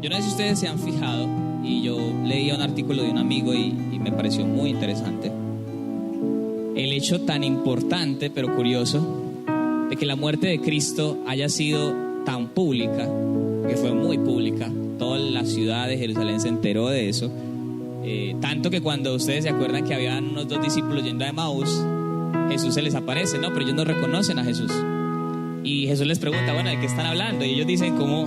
Yo no sé si ustedes se han fijado, y yo leía un artículo de un amigo y me pareció muy interesante, el hecho tan importante pero curioso de que la muerte de Cristo haya sido tan pública, que fue muy pública. Toda la ciudad de Jerusalén se enteró de eso, tanto que cuando ustedes se acuerdan que habían unos 2 discípulos yendo a Emaús, Jesús se les aparece, ¿no? Pero ellos no reconocen a Jesús. Y Jesús les pregunta, bueno, ¿de qué están hablando? Y ellos dicen, ¿cómo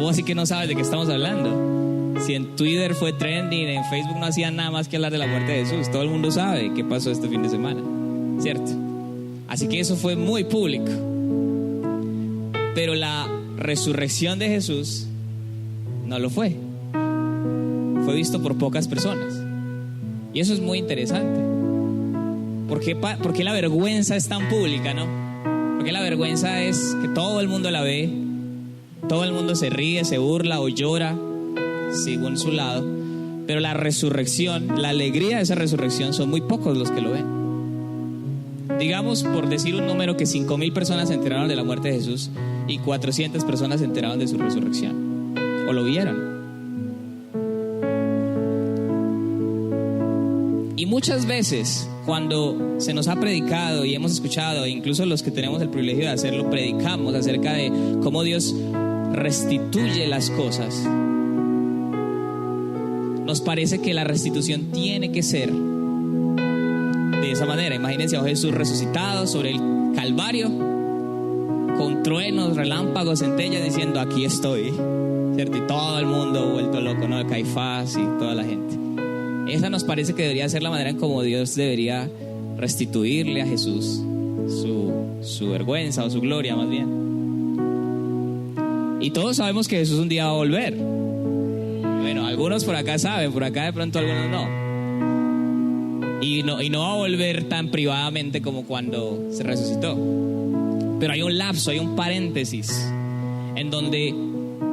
así que no sabes de qué estamos hablando? Si en Twitter fue trending, en Facebook no hacían nada más que hablar de la muerte de Jesús. Todo el mundo sabe qué pasó este fin de semana, ¿cierto? Así que eso fue muy público. Pero la resurrección de Jesús no lo fue. Fue visto por pocas personas. Y eso es muy interesante. ¿Por qué la vergüenza es tan pública, no? Porque la vergüenza es que todo el mundo la ve, todo el mundo se ríe, se burla o llora según su lado, pero la resurrección, la alegría de esa resurrección, son muy pocos los que lo ven. Digamos, por decir un número, que 5,000 personas se enteraron de la muerte de Jesús y 400 personas se enteraron de su resurrección o lo vieron. Y muchas veces cuando se nos ha predicado y hemos escuchado, e incluso los que tenemos el privilegio de hacerlo, predicamos acerca de cómo Dios restituye las cosas, nos parece que la restitución tiene que ser de esa manera. Imagínense a Jesús resucitado sobre el Calvario, con truenos, relámpagos, centellas, diciendo, aquí estoy, ¿cierto? Y todo el mundo vuelto loco, ¿no? Caifás y toda la gente. Esa nos parece que debería ser la manera en cómo Dios debería restituirle a Jesús su vergüenza o su gloria, más bien. Y todos sabemos que Jesús un día va a volver. Bueno, algunos por acá saben, por acá de pronto algunos no. Y no va a volver tan privadamente como cuando se resucitó. Pero hay un lapso, hay un paréntesis en donde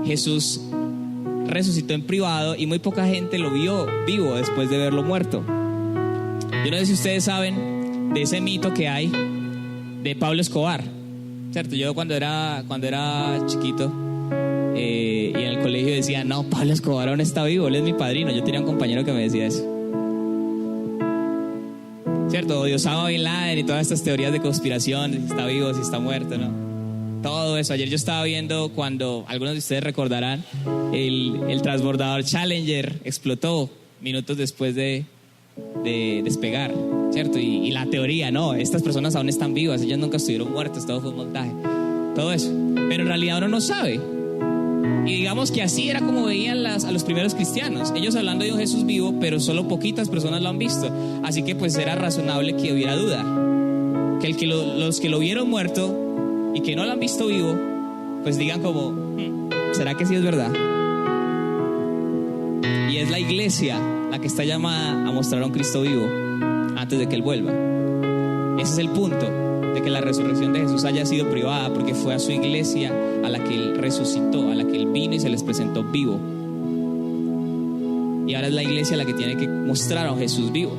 Jesús resucitó en privado y muy poca gente lo vio vivo después de verlo muerto. Yo no sé si ustedes saben de ese mito que hay de Pablo Escobar, ¿cierto? Yo cuando era chiquito y en el colegio decía, no, Pablo Escobar aún está vivo, él es mi padrino. Yo tenía un compañero que me decía eso, ¿cierto? O de Osama Bin Laden y todas estas teorías de conspiración, si está vivo, si está muerto, ¿no? Todo eso. Ayer yo estaba viendo cuando, algunos de ustedes recordarán, el transbordador Challenger explotó minutos después de despegar, ¿cierto? Y la teoría, no, estas personas aún están vivas, ellas nunca estuvieron muertas, todo fue un montaje, todo eso. Pero en realidad uno no sabe. Y digamos que así era como veían a los primeros cristianos, ellos hablando de un Jesús vivo, pero solo poquitas personas lo han visto. Así que pues era razonable que hubiera duda, que los que lo vieron muerto y que no lo han visto vivo, pues digan como, ¿será que sí es verdad? Y es la iglesia la que está llamada a mostrar a un Cristo vivo antes de que Él vuelva. Ese es el punto, de que la resurrección de Jesús haya sido privada, porque fue a su iglesia a la que Él resucitó, a la que Él vino y se les presentó vivo. Y ahora es la iglesia la que tiene que mostrar a un Jesús vivo,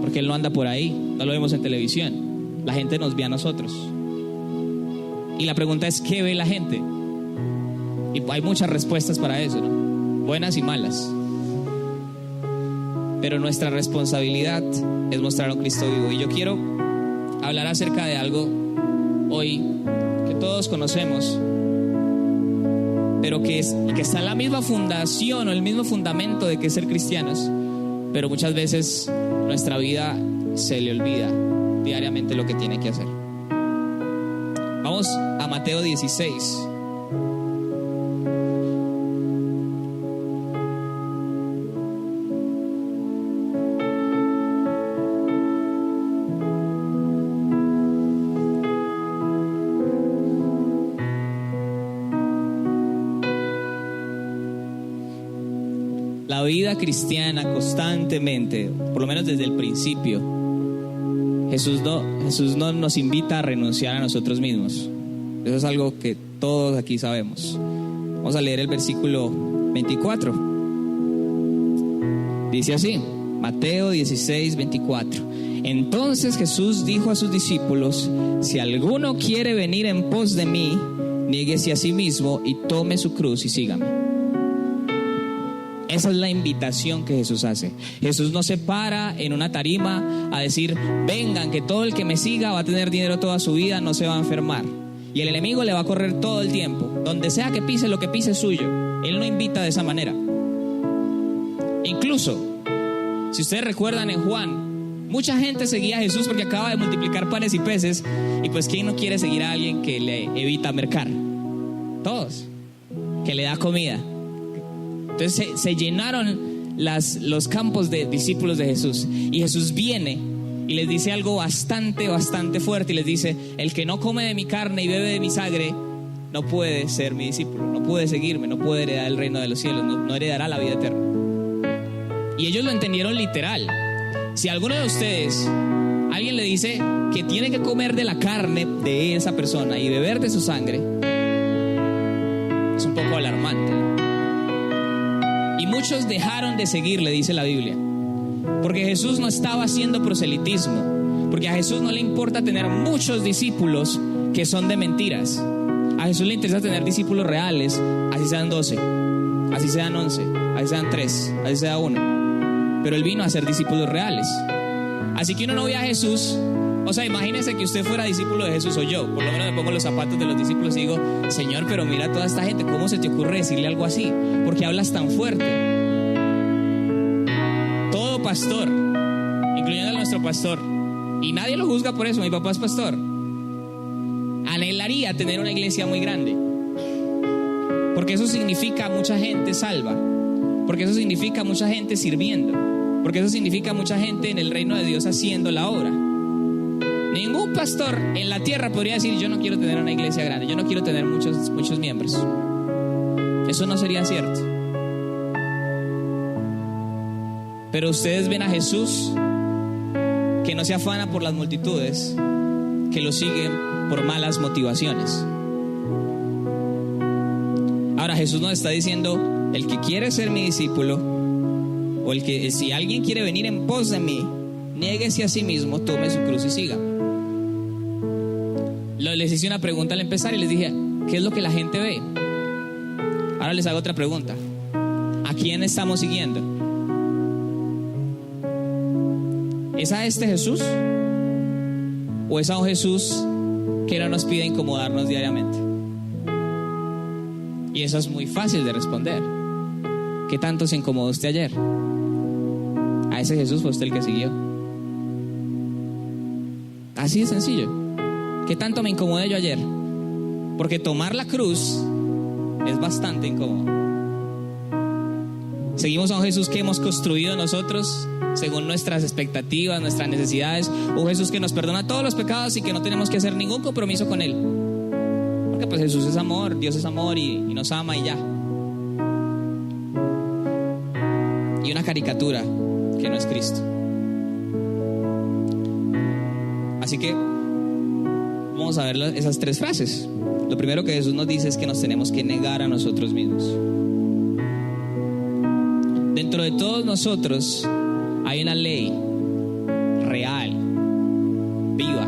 porque Él no anda por ahí, no lo vemos en televisión, la gente nos ve a nosotros. Y la pregunta es, ¿qué ve la gente? Y hay muchas respuestas para eso, ¿no? Buenas y malas. Pero nuestra responsabilidad es mostrar a un Cristo vivo. Y yo quiero hablar acerca de algo hoy que todos conocemos, pero que está en la misma fundación o el mismo fundamento de que es ser cristianos, pero muchas veces nuestra vida se le olvida diariamente lo que tiene que hacer. Vamos a Mateo 16. La vida cristiana constantemente, por lo menos desde el principio, Jesús no nos invita a renunciar a nosotros mismos. Eso es algo que todos aquí sabemos. Vamos a leer el versículo 24. Dice así, Mateo 16, 24. Entonces Jesús dijo a sus discípulos, si alguno quiere venir en pos de mí, niéguese a sí mismo y tome su cruz y sígame. Esa es la invitación que Jesús hace. Jesús no se para en una tarima a decir: vengan, que todo el que me siga va a tener dinero toda su vida, no se va a enfermar. Y el enemigo le va a correr todo el tiempo. Donde sea que pise, lo que pise es suyo. Él no invita de esa manera. Incluso, si ustedes recuerdan en Juan, mucha gente seguía a Jesús porque acaba de multiplicar panes y peces. Y pues, ¿quién no quiere seguir a alguien que le evita mercar? Todos. Que le da comida. Entonces se llenaron los campos de discípulos de Jesús. Y Jesús viene y les dice algo bastante fuerte. Y les dice: el que no come de mi carne y bebe de mi sangre no puede ser mi discípulo, no puede seguirme, no puede heredar el reino de los cielos, no heredará la vida eterna. Y ellos lo entendieron literal. Si a alguno de ustedes, alguien le dice que tiene que comer de la carne de esa persona y beber de su sangre, es un poco alarmante. Y muchos dejaron de seguirle, dice la Biblia, porque Jesús no estaba haciendo proselitismo, porque a Jesús no le importa tener muchos discípulos que son de mentiras. A Jesús le interesa tener discípulos reales, así sean 12, así sean 11, así sean 3, así sea 1. Pero Él vino a ser discípulos reales. Así que uno no ve a Jesús. O sea, imagínese que usted fuera discípulo de Jesús o yo. Por lo menos me pongo los zapatos de los discípulos y digo: Señor, pero mira a toda esta gente, ¿cómo se te ocurre decirle algo así? ¿Por qué hablas tan fuerte? Todo pastor, incluyendo a nuestro pastor, y nadie lo juzga por eso, mi papá es pastor, anhelaría tener una iglesia muy grande, porque eso significa mucha gente salva, porque eso significa mucha gente sirviendo, porque eso significa mucha gente en el reino de Dios haciendo la obra. Ningún pastor en la tierra podría decir: yo no quiero tener una iglesia grande, yo no quiero tener muchos miembros. Eso no sería cierto. Pero ustedes ven a Jesús, que no se afana por las multitudes, que lo siguen por malas motivaciones. Ahora Jesús nos está diciendo: el que quiere ser mi discípulo, o si alguien quiere venir en pos de mí, niéguese a sí mismo, tome su cruz y sígame. Les hice una pregunta al empezar y les dije: ¿qué es lo que la gente ve? Ahora les hago otra pregunta: ¿a quién estamos siguiendo? ¿Es a este Jesús? ¿O es a un Jesús que no nos pide incomodarnos diariamente? Y eso es muy fácil de responder. ¿Qué tanto se incomodó usted ayer? A ese Jesús fue usted el que siguió. Así de sencillo. ¿Qué tanto me incomodé yo ayer? Porque tomar la cruz es bastante incómodo. Seguimos a un Jesús que hemos construido nosotros según nuestras expectativas, nuestras necesidades. Un Jesús que nos perdona todos los pecados y que no tenemos que hacer ningún compromiso con Él. Porque pues Jesús es amor, Dios es amor y nos ama y ya. Y una caricatura que no es Cristo. Así que vamos a ver esas 3 frases. Lo primero que Jesús nos dice es que nos tenemos que negar a nosotros mismos. Dentro de todos nosotros hay una ley real, viva,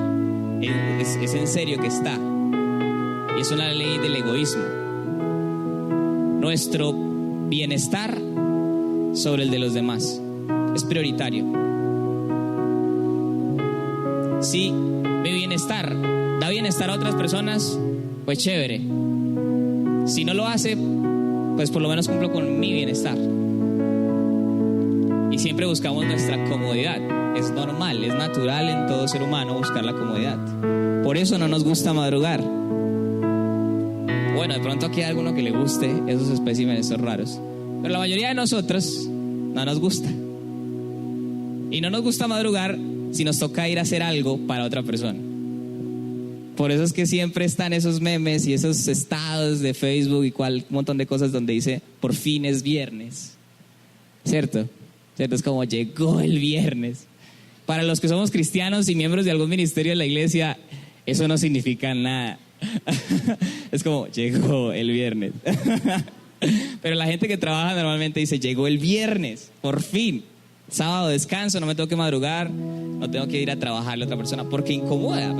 es en serio que está, y es una ley del egoísmo. Nuestro bienestar sobre el de los demás es prioritario. Si mi bienestar da bienestar a otras personas, pues chévere. Si no lo hace, pues por lo menos cumplo con mi bienestar. Y siempre buscamos nuestra comodidad. Es normal, es natural en todo ser humano buscar la comodidad. Por eso no nos gusta madrugar. Bueno, de pronto aquí hay alguno que le guste esos especímenes, esos raros, pero la mayoría de nosotros no nos gusta. Y no nos gusta madrugar si nos toca ir a hacer algo para otra persona. Por eso es que siempre están esos memes y esos estados de Facebook y un montón de cosas donde dice: por fin es viernes. ¿Cierto? Es como: llegó el viernes. Para los que somos cristianos y miembros de algún ministerio de la iglesia, eso no significa nada. Es como: llegó el viernes. Pero la gente que trabaja normalmente dice: llegó el viernes, por fin. Sábado descanso, no me tengo que madrugar, no tengo que ir a trabajarle a otra persona, porque incomoda.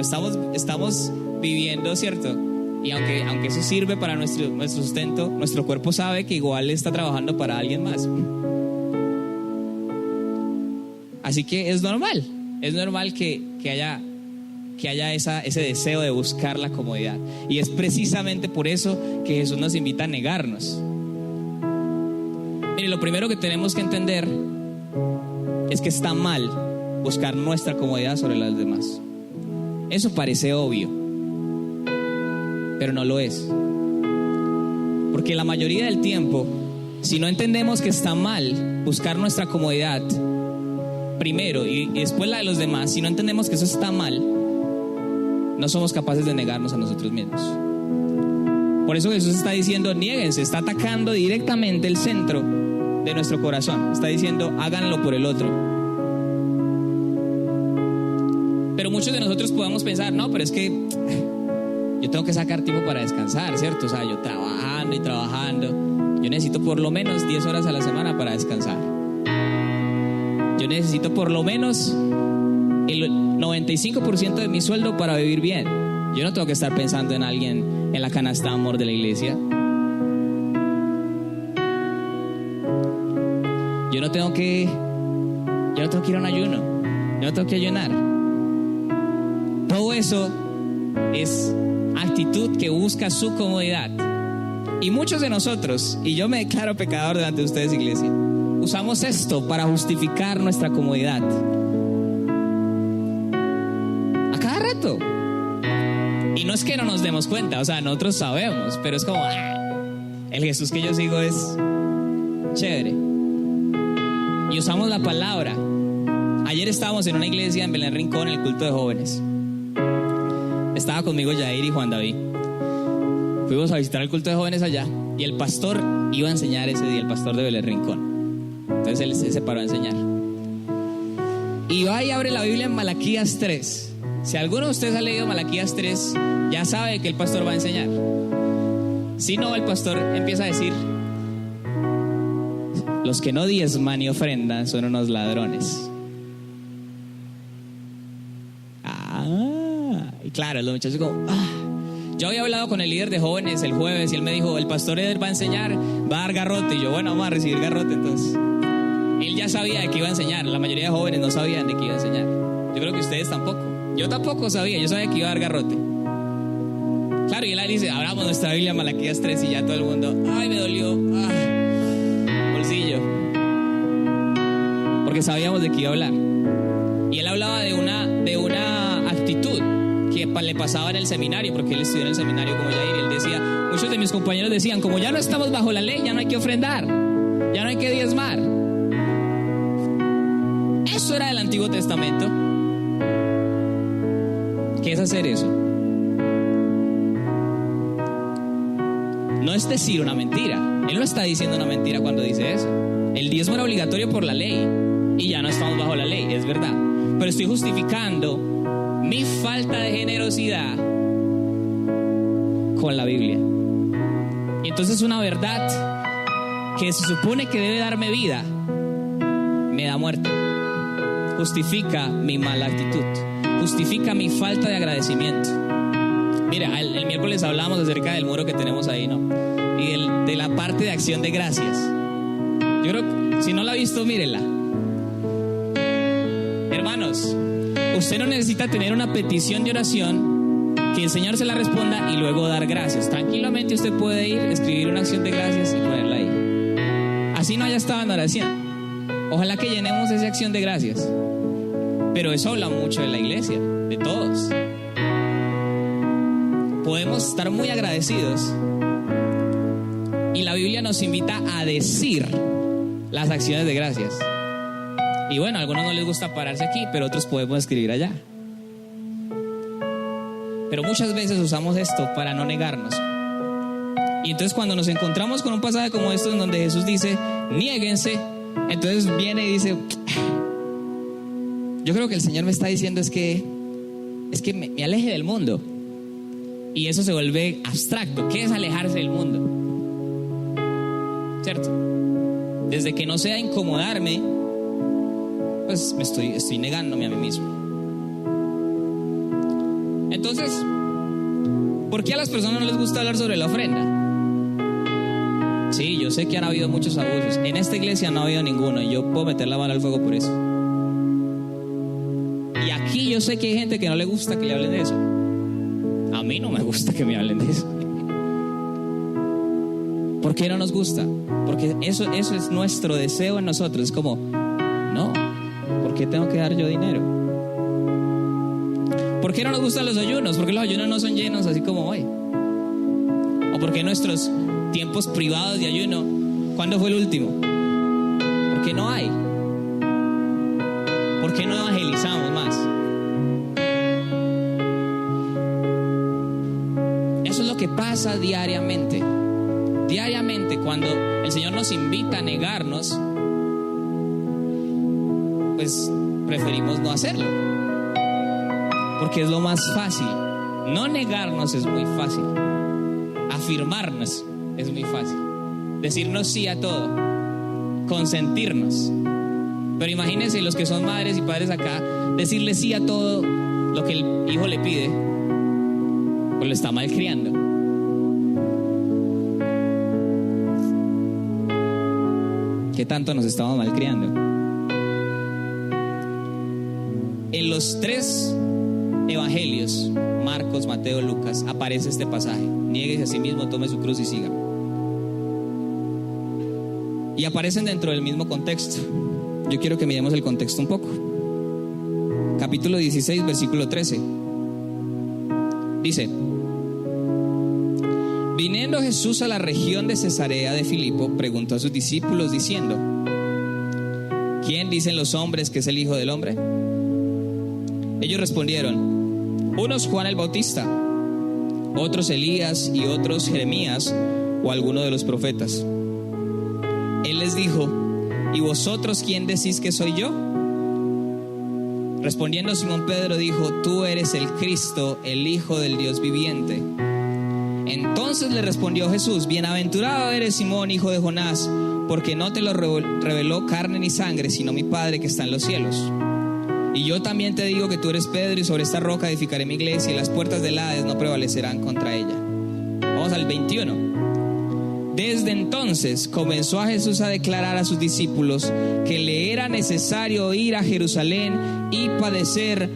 Estamos viviendo, ¿cierto?, Y aunque eso sirve para nuestro sustento, nuestro cuerpo sabe que igual está trabajando para alguien más. Así que es normal que haya ese deseo de buscar la comodidad. Y es precisamente por eso que Jesús nos invita a negarnos. Mire, lo primero que tenemos que entender es que está mal buscar nuestra comodidad sobre las demás. Eso parece obvio, pero no lo es. Porque la mayoría del tiempo, si no entendemos que está mal buscar nuestra comodidad primero y después la de los demás, si no entendemos que eso está mal, no somos capaces de negarnos a nosotros mismos. Por eso Jesús está diciendo, niéguense, está atacando directamente el centro de nuestro corazón. Está diciendo, háganlo por el otro. Pero muchos de nosotros podemos pensar, no, pero es que yo tengo que sacar tiempo para descansar, ¿cierto? O sea, yo trabajando y trabajando, yo necesito por lo menos 10 horas a la semana para descansar. Yo necesito por lo menos el 95% de mi sueldo para vivir bien. Yo no tengo que estar pensando en alguien en la canasta de amor de la iglesia. Yo no tengo que ir a un ayuno. Yo no tengo que ayunar. Todo eso es actitud que busca su comodidad. Y muchos de nosotros, y yo me declaro pecador delante de ustedes, iglesia, usamos esto para justificar nuestra comodidad. A cada rato. Y no es que no nos demos cuenta, o sea, nosotros sabemos, pero es como, el Jesús que yo sigo es chévere. Y usamos la palabra. Ayer estábamos en una iglesia en Belén Rincón, en el culto de jóvenes. Estaba conmigo Jair y Juan David. Fuimos a visitar el culto de jóvenes allá y el pastor iba a enseñar ese día, el pastor de Belén Rincón. Entonces él se paró a enseñar. Y va y abre la Biblia en Malaquías 3. Si alguno de ustedes ha leído Malaquías 3, ya sabe que el pastor va a enseñar. Si no, el pastor empieza a decir: los que no diezman ni ofrendan son unos ladrones. Y claro, los muchachos como, Yo había hablado con el líder de jóvenes el jueves y él me dijo, el pastor Eder va a enseñar, va a dar garrote. Y yo, bueno, vamos a recibir garrote entonces. Él ya sabía de qué iba a enseñar. La mayoría de jóvenes no sabían de qué iba a enseñar. Yo creo que ustedes tampoco. Yo tampoco sabía, yo sabía que iba a dar garrote. Claro, y él dice, abramos nuestra Biblia, Malaquías 3, y ya todo el mundo, me dolió, bolsillo. Porque sabíamos de qué iba a hablar. Y él hablaba de una actitud que le pasaba en el seminario, porque él estudió en el seminario como Jair, y él decía, muchos de mis compañeros decían, como ya no estamos bajo la ley, ya no hay que ofrendar, ya no hay que diezmar. Eso era del Antiguo Testamento. ¿Qué es hacer eso? No es decir una mentira. Él no está diciendo una mentira cuando dice eso. El diezmo era obligatorio por la ley y ya no estamos bajo la ley, es verdad. Pero estoy justificando mi falta de generosidad con la Biblia. Y entonces una verdad que se supone que debe darme vida me da muerte. Justifica mi mala actitud, justifica mi falta de agradecimiento. Mira, el miércoles hablamos acerca del muro que tenemos ahí, ¿no? Y de la parte de acción de gracias. Yo creo que si no la ha visto, mírenla. Hermanos, usted no necesita tener una petición de oración que el Señor se la responda y luego dar gracias. Tranquilamente usted puede ir, escribir una acción de gracias y ponerla ahí. Así no haya estado en oración. Ojalá que llenemos esa acción de gracias. Pero eso habla mucho de la iglesia, de todos. Podemos estar muy agradecidos y la Biblia nos invita a decir las acciones de gracias. Y bueno, a algunos no les gusta pararse aquí, pero otros podemos escribir allá. Pero muchas veces usamos esto para no negarnos. Y entonces cuando nos encontramos con un pasaje como esto en donde Jesús dice, niéguense, entonces viene y dice, yo creo que el Señor me está diciendo es que me aleje del mundo. Y eso se vuelve abstracto. ¿Qué es alejarse del mundo? ¿Cierto? Desde que no sea incomodarme, pues estoy negándome a mí mismo. Entonces, ¿Por qué a las personas no les gusta hablar sobre la ofrenda? Sí, yo sé que han habido muchos abusos. En esta iglesia no ha habido ninguno y yo puedo meter la mano al fuego por eso. Y aquí yo sé que hay gente que no le gusta que le hablen de eso. A mí no me gusta que me hablen de eso. ¿Por qué no nos gusta? Porque eso es nuestro deseo en nosotros. Es como, no, ¿por qué tengo que dar yo dinero? ¿Por qué no nos gustan los ayunos? Porque los ayunos no son llenos así como hoy. ¿O por qué nuestros tiempos privados de ayuno, cuándo fue el último? ¿Por qué no hay? ¿Por qué no evangelizamos más? Eso es lo que pasa diariamente. Diariamente, cuando el Señor nos invita a negarnos, pues preferimos no hacerlo, porque es lo más fácil. No negarnos es muy fácil. Afirmarnos es muy fácil. Decirnos sí a todo, consentirnos. Pero imagínense los que son madres y padres acá, decirle sí a todo lo que el hijo le pide, pues lo está malcriando. ¿Qué tanto nos estamos malcriando? En los 3 evangelios, Marcos, Mateo, Lucas, aparece este pasaje: niéguese a sí mismo, tome su cruz y siga. Y aparecen dentro del mismo contexto. Yo quiero que miremos el contexto un poco. Capítulo 16, versículo 13. Dice: viniendo Jesús a la región de Cesarea de Filipo, preguntó a sus discípulos diciendo: ¿quién dicen los hombres que es el Hijo del Hombre? Ellos respondieron: unos Juan el Bautista, otros Elías y otros Jeremías o alguno de los profetas. Él les dijo: ¿y vosotros quién decís que soy yo? Respondiendo Simón Pedro dijo: tú eres el Cristo, el Hijo del Dios viviente. Entonces le respondió Jesús: bienaventurado eres Simón, hijo de Jonás, porque no te lo reveló carne ni sangre, sino mi Padre que está en los cielos. Y yo también te digo que tú eres Pedro, y sobre esta roca edificaré mi iglesia, y las puertas del Hades no prevalecerán contra ella. Vamos al 21. Desde entonces comenzó a Jesús a declarar a sus discípulos que le era necesario ir a Jerusalén y padecer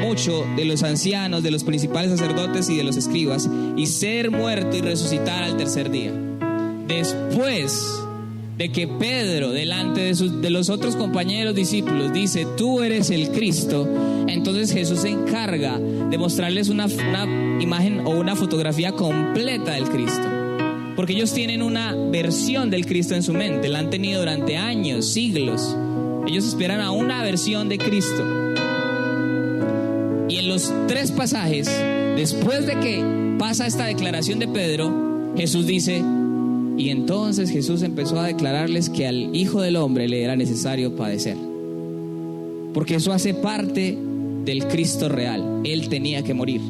mucho de los ancianos, de los principales sacerdotes y de los escribas, y ser muerto y resucitar al tercer día. Después de que Pedro, delante de los otros compañeros discípulos, dice: tú eres el Cristo, entonces Jesús se encarga de mostrarles una imagen o una fotografía completa del Cristo. Porque ellos tienen una versión del Cristo en su mente, la han tenido durante años, siglos. Ellos esperan a una versión de Cristo. Y en los 3 pasajes, después de que pasa esta declaración de Pedro, Jesús dice: y entonces Jesús empezó a declararles que al Hijo del Hombre le era necesario padecer. Porque eso hace parte del Cristo real. Él tenía que morir.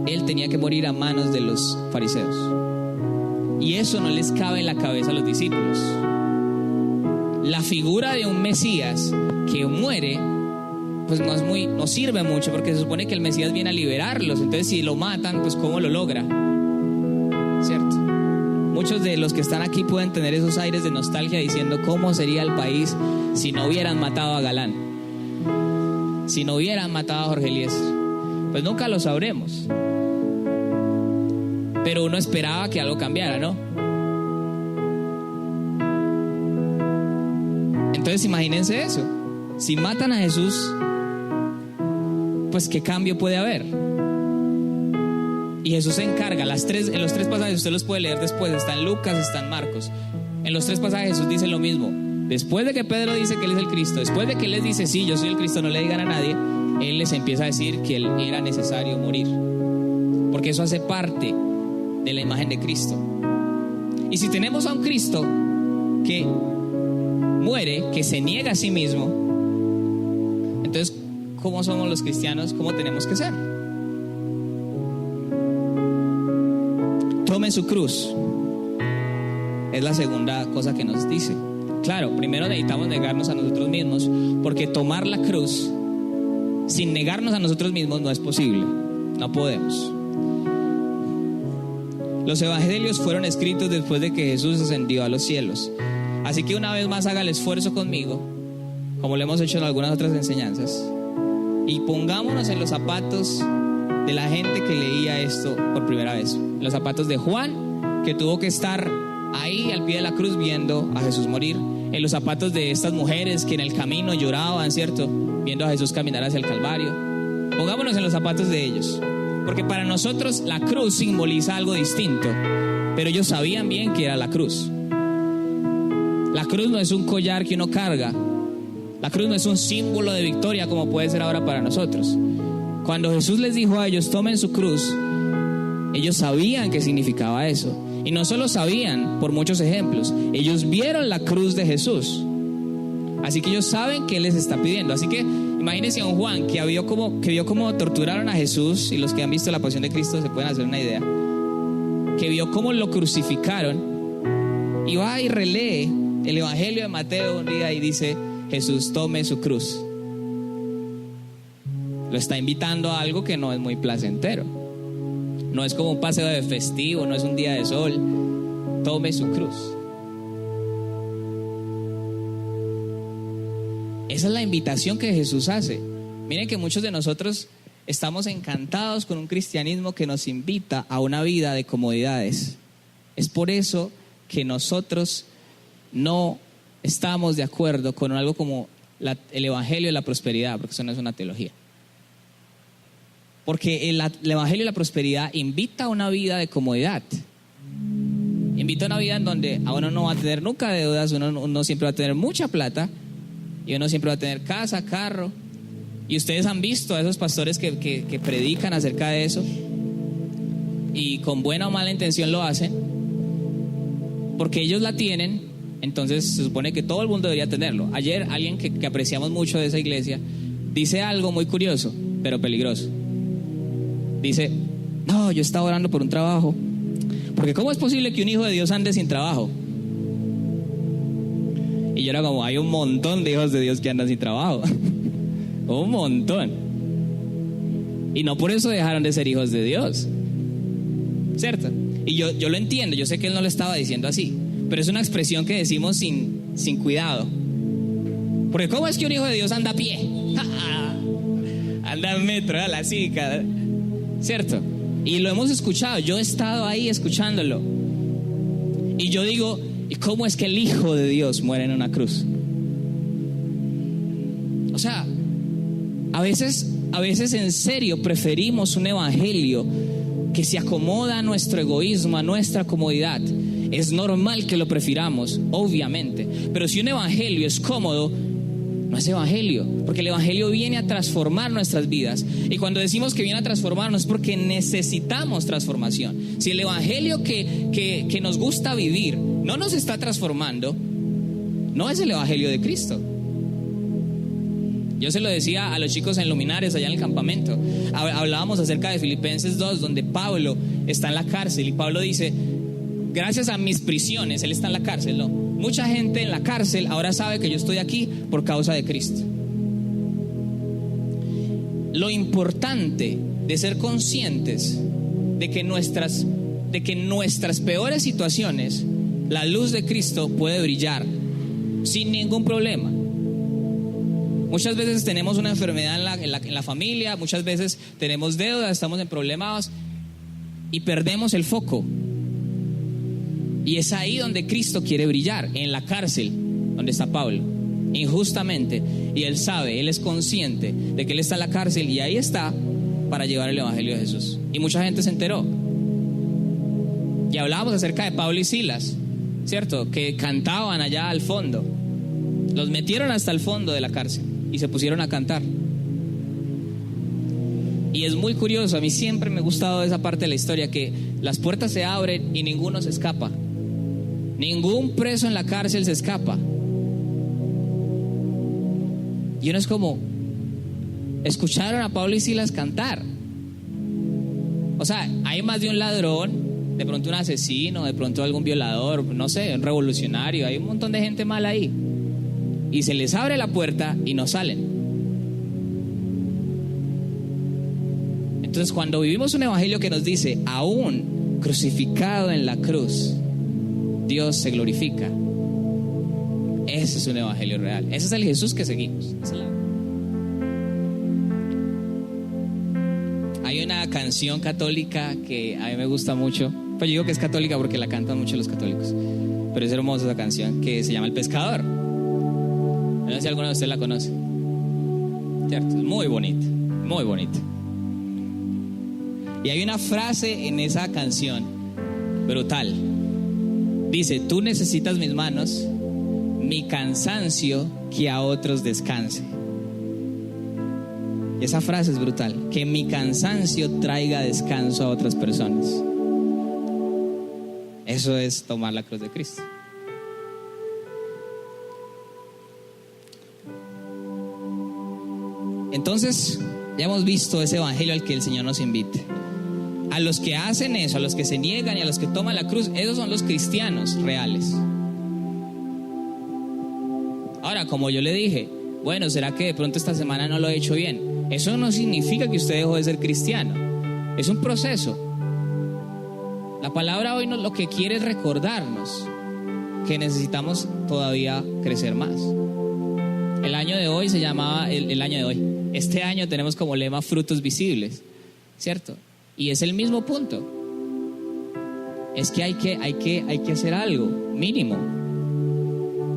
Él tenía que morir a manos de los fariseos. Y eso no les cabe en la cabeza a los discípulos. La figura de un Mesías que muere, pues no sirve mucho, porque se supone que el Mesías viene a liberarlos. Entonces si lo matan, pues ¿cómo lo logra? ¿Cierto? Muchos de los que están aquí pueden tener esos aires de nostalgia diciendo: ¿cómo sería el país si no hubieran matado a Galán? Si no hubieran matado a Jorge Eliezer. Pues nunca lo sabremos. Pero uno esperaba que algo cambiara, ¿no? Entonces imagínense eso. Si matan a Jesús, pues ¿qué cambio puede haber? Y Jesús se encarga. En los 3 pasajes, usted los puede leer después, está en Lucas, está en Marcos. En los 3 pasajes Jesús dice lo mismo. Después de que Pedro dice que él es el Cristo, después de que él les dice: sí, yo soy el Cristo, no le digan a nadie, él les empieza a decir que él era necesario morir, porque eso hace parte de la imagen de Cristo. Y si tenemos a un Cristo que muere, que se niega a sí mismo, entonces ¿cómo somos los cristianos? ¿Cómo tenemos que ser? Tome su cruz. Es la segunda cosa que nos dice. Claro, primero necesitamos negarnos a nosotros mismos, porque tomar la cruz sin negarnos a nosotros mismos no es posible. No podemos. Los evangelios fueron escritos después de que Jesús ascendió a los cielos. Así que una vez más haga el esfuerzo conmigo, como lo hemos hecho en algunas otras enseñanzas, y pongámonos en los zapatos de la gente que leía esto por primera vez. En los zapatos de Juan, que tuvo que estar ahí al pie de la cruz viendo a Jesús morir. En los zapatos de estas mujeres que en el camino lloraban, ¿cierto?, viendo a Jesús caminar hacia el Calvario. Pongámonos en los zapatos de ellos, porque para nosotros la cruz simboliza algo distinto, pero ellos sabían bien que era la cruz. La cruz no es un collar que uno carga. La cruz no es un símbolo de victoria como puede ser ahora para nosotros. Cuando Jesús les dijo a ellos, tomen su cruz, ellos sabían qué significaba eso. Y no solo sabían, por muchos ejemplos, ellos vieron la cruz de Jesús. Así que ellos saben qué les está pidiendo. Así que imagínense a un Juan que vio cómo torturaron a Jesús, y los que han visto la pasión de Cristo se pueden hacer una idea, que vio cómo lo crucificaron, y va y relee el Evangelio de Mateo un día y dice, Jesús, tome su cruz. Lo está invitando a algo que no es muy placentero. No es como un paseo de festivo, no es un día de sol. Tome su cruz. Esa es la invitación que Jesús hace. Miren que muchos de nosotros estamos encantados con un cristianismo que nos invita a una vida de comodidades. Es por eso que nosotros no estamos de acuerdo con algo como el Evangelio de la prosperidad, porque eso no es una teología. Porque el Evangelio de la prosperidad invita a una vida de comodidad. Invita a una vida en donde a uno no va a tener nunca deudas, uno siempre va a tener mucha plata, y uno siempre va a tener casa, carro. Y ustedes han visto a esos pastores que predican acerca de eso, y con buena o mala intención lo hacen, porque ellos la tienen, entonces se supone que todo el mundo debería tenerlo. Ayer alguien que apreciamos mucho de esa iglesia dice algo muy curioso, pero peligroso. Dice, no, yo estaba orando por un trabajo, porque ¿cómo es posible que un hijo de Dios ande sin trabajo? Y yo era como, hay un montón de hijos de Dios que andan sin trabajo. Un montón. Y no por eso dejaron de ser hijos de Dios, ¿cierto? Y yo lo entiendo, yo sé que él no lo estaba diciendo así, pero es una expresión que decimos sin cuidado. Porque ¿cómo es que un hijo de Dios anda a pie? Anda en metro, a la cívica, ¿cierto? Y lo hemos escuchado, yo he estado ahí escuchándolo. Y yo digo, ¿y cómo es que el Hijo de Dios muere en una cruz? O sea, a veces en serio preferimos un evangelio que se acomoda a nuestro egoísmo, a nuestra comodidad. Es normal que lo prefiramos, obviamente. Pero si un evangelio es cómodo, no es evangelio, porque el evangelio viene a transformar nuestras vidas. Y cuando decimos que viene a transformarnos es porque necesitamos transformación. Si el evangelio que nos gusta vivir no nos está transformando, no es el evangelio de Cristo. Yo se lo decía a los chicos en Luminares allá en el campamento. Hablábamos acerca de Filipenses 2, donde Pablo está en la cárcel, y Pablo dice, gracias a mis prisiones, él está en la cárcel, ¿no? Mucha gente en la cárcel ahora sabe que yo estoy aquí por causa de Cristo. Lo importante de ser conscientes de que nuestras peores situaciones, la luz de Cristo puede brillar sin ningún problema. Muchas veces tenemos una enfermedad en la familia, muchas veces tenemos deudas, estamos en problemas y perdemos el foco. Y es ahí donde Cristo quiere brillar, en la cárcel donde está Pablo, injustamente. Y él sabe, él es consciente de que él está en la cárcel, y ahí está para llevar el evangelio de Jesús. Y mucha gente se enteró. Y hablábamos acerca de Pablo y Silas, ¿cierto? Que cantaban allá al fondo. Los metieron hasta el fondo de la cárcel y se pusieron a cantar. Y es muy curioso, a mí siempre me ha gustado esa parte de la historia, que las puertas se abren y ninguno se escapa. Ningún preso en la cárcel se escapa. Y uno es como, escucharon a Pablo y Silas cantar. O sea, hay más de un ladrón, de pronto un asesino, de pronto algún violador, no sé, un revolucionario, hay un montón de gente mala ahí. Y se les abre la puerta y no salen. Entonces, cuando vivimos un evangelio que nos dice, aún crucificado en la cruz, Dios se glorifica, ese es un evangelio real. Ese es el Jesús que seguimos. Hay una canción católica que a mí me gusta mucho. Pues yo digo que es católica porque la cantan mucho los católicos, pero es hermosa esa canción, que se llama El Pescador. No sé si alguno de ustedes la conoce. ¿Cierto? Es muy bonita, muy bonita. Y hay una frase en esa canción brutal. Dice: tú necesitas mis manos, mi cansancio que a otros descanse. Y esa frase es brutal. Que mi cansancio traiga descanso a otras personas. Eso es tomar la cruz de Cristo. Entonces, ya hemos visto ese evangelio al que el Señor nos invita. A los que hacen eso, a los que se niegan y a los que toman la cruz, esos son los cristianos reales. Ahora, como yo le dije, bueno, ¿será que de pronto esta semana no lo he hecho bien? Eso no significa que usted dejó de ser cristiano. Es un proceso. La palabra hoy lo que quiere es recordarnos que necesitamos todavía crecer más. El año de hoy se llamaba el año de hoy. Este año tenemos como lema frutos visibles, ¿cierto? Y es el mismo punto. Es que hay que hacer algo mínimo.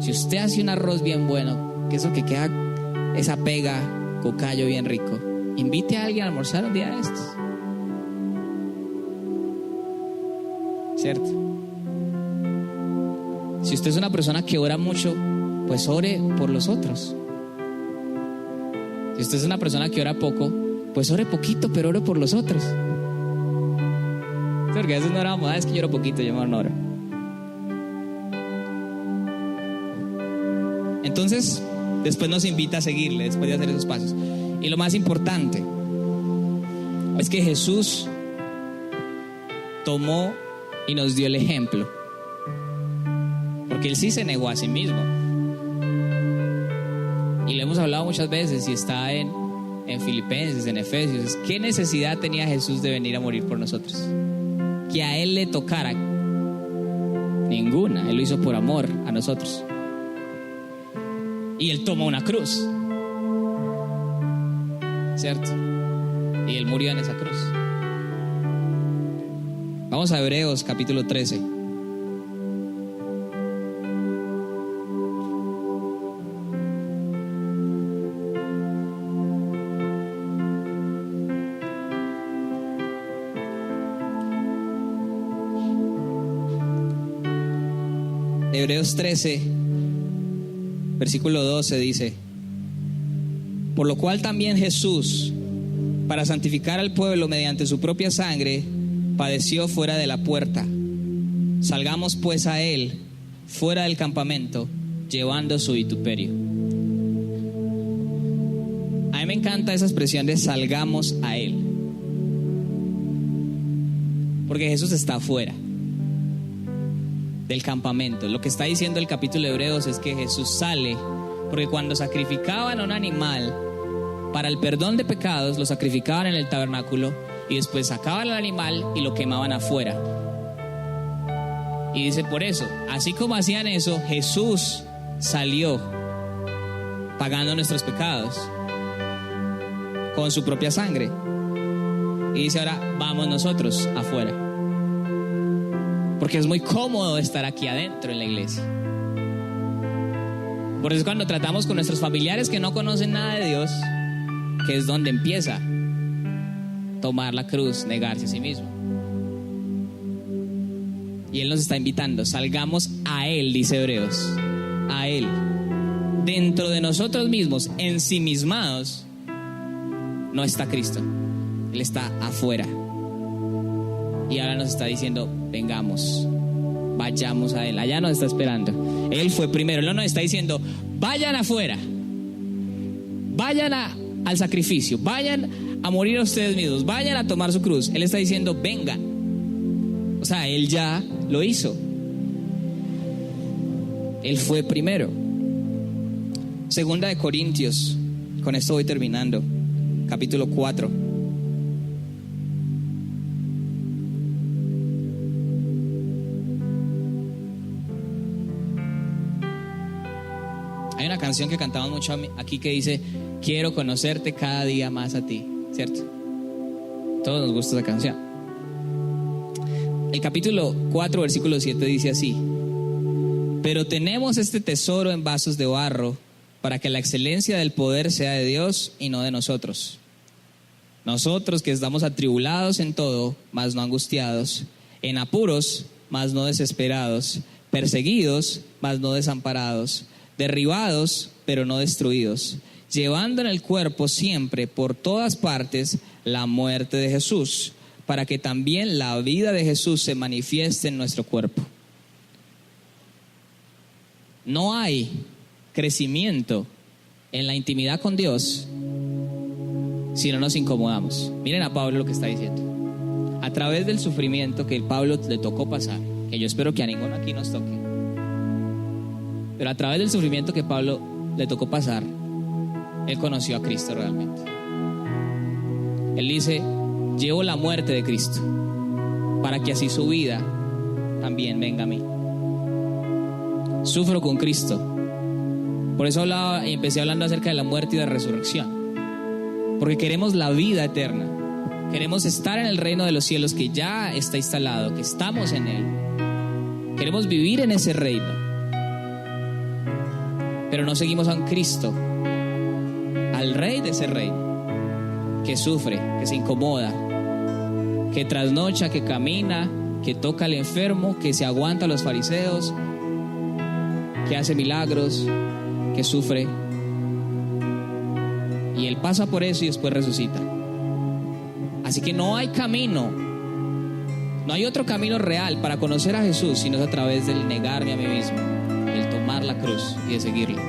Si usted hace un arroz bien bueno, que eso que queda esa pega, cocayo bien rico, invite a alguien a almorzar un día de estos, ¿cierto? Si usted es una persona que ora mucho, pues ore por los otros. Si usted es una persona que ora poco, pues ore poquito, pero ore por los otros. Porque a veces no oramos, es que yo oro poquito, yo no oro. Entonces, después nos invita a seguirle, después de hacer esos pasos. Y lo más importante es que Jesús tomó y nos dio el ejemplo. Porque Él sí se negó a sí mismo. Y lo hemos hablado muchas veces y está en Filipenses, en Efesios. ¿Qué necesidad tenía Jesús de venir a morir por nosotros? Que a Él le tocara. Ninguna. Él lo hizo por amor a nosotros. Y Él tomó una cruz, ¿cierto? Y Él murió en esa cruz. Vamos a Hebreos capítulo 13. Hebreos 13, versículo 12 dice: por lo cual también Jesús, para santificar al pueblo mediante su propia sangre, padeció fuera de la puerta. Salgamos pues a Él fuera del campamento, llevando su vituperio. A mí me encanta esa expresión de salgamos a Él, porque Jesús está afuera del campamento. Lo que está diciendo el capítulo de Hebreos es que Jesús sale, porque cuando sacrificaban a un animal para el perdón de pecados, lo sacrificaban en el tabernáculo y después sacaban al animal y lo quemaban afuera. Y dice, por eso, así como hacían eso, Jesús salió pagando nuestros pecados con su propia sangre. Y dice, ahora vamos nosotros afuera. Porque es muy cómodo estar aquí adentro en la iglesia. Por eso cuando tratamos con nuestros familiares que no conocen nada de Dios, que es donde empieza tomar la cruz, negarse a sí mismo. Y Él nos está invitando, salgamos a Él, dice Hebreos, a Él. Dentro de nosotros mismos, ensimismados, no está Cristo. Él está afuera. Y ahora nos está diciendo, vengamos, vayamos a Él. Allá nos está esperando. Él fue primero. Él no nos está diciendo, vayan afuera, vayan al sacrificio, vayan a morir a ustedes mismos, vayan a tomar su cruz. Él está diciendo, vengan. O sea, Él ya lo hizo. Él fue primero. Segunda de Corintios, con esto voy terminando, capítulo 4. Hay una canción que cantamos mucho aquí que dice: quiero conocerte cada día más a ti, ¿cierto? Todos nos gusta esa canción. El capítulo 4, versículo 7 dice así: pero tenemos este tesoro en vasos de barro, para que la excelencia del poder sea de Dios y no de nosotros. Nosotros que estamos atribulados en todo, mas no angustiados, en apuros, mas no desesperados, perseguidos, mas no desamparados, derribados, pero no destruidos, llevando en el cuerpo siempre, por todas partes, la muerte de Jesús, para que también la vida de Jesús se manifieste en nuestro cuerpo. No hay crecimiento en la intimidad con Dios si no nos incomodamos. Miren a Pablo lo que está diciendo. A través del sufrimiento que Pablo le tocó pasar, que yo espero que a ninguno aquí nos toque, pero a través del sufrimiento que Pablo le tocó pasar, él conoció a Cristo realmente. Él dice: llevo la muerte de Cristo, para que así su vida también venga a mí. Sufro con Cristo. Por eso hablaba y empecé hablando acerca de la muerte y de la resurrección, porque queremos la vida eterna. Queremos estar en el reino de los cielos que ya está instalado, que estamos en él. Queremos vivir en ese reino. Pero no seguimos a un Cristo, al rey de ese reino, que sufre, que se incomoda, que trasnocha, que camina, que toca al enfermo, que se aguanta a los fariseos, que hace milagros, que sufre. Y él pasa por eso y después resucita. Así que no hay camino, no hay otro camino real para conocer a Jesús, sino es a través del negarme a mí mismo, el tomar la cruz y de seguirle.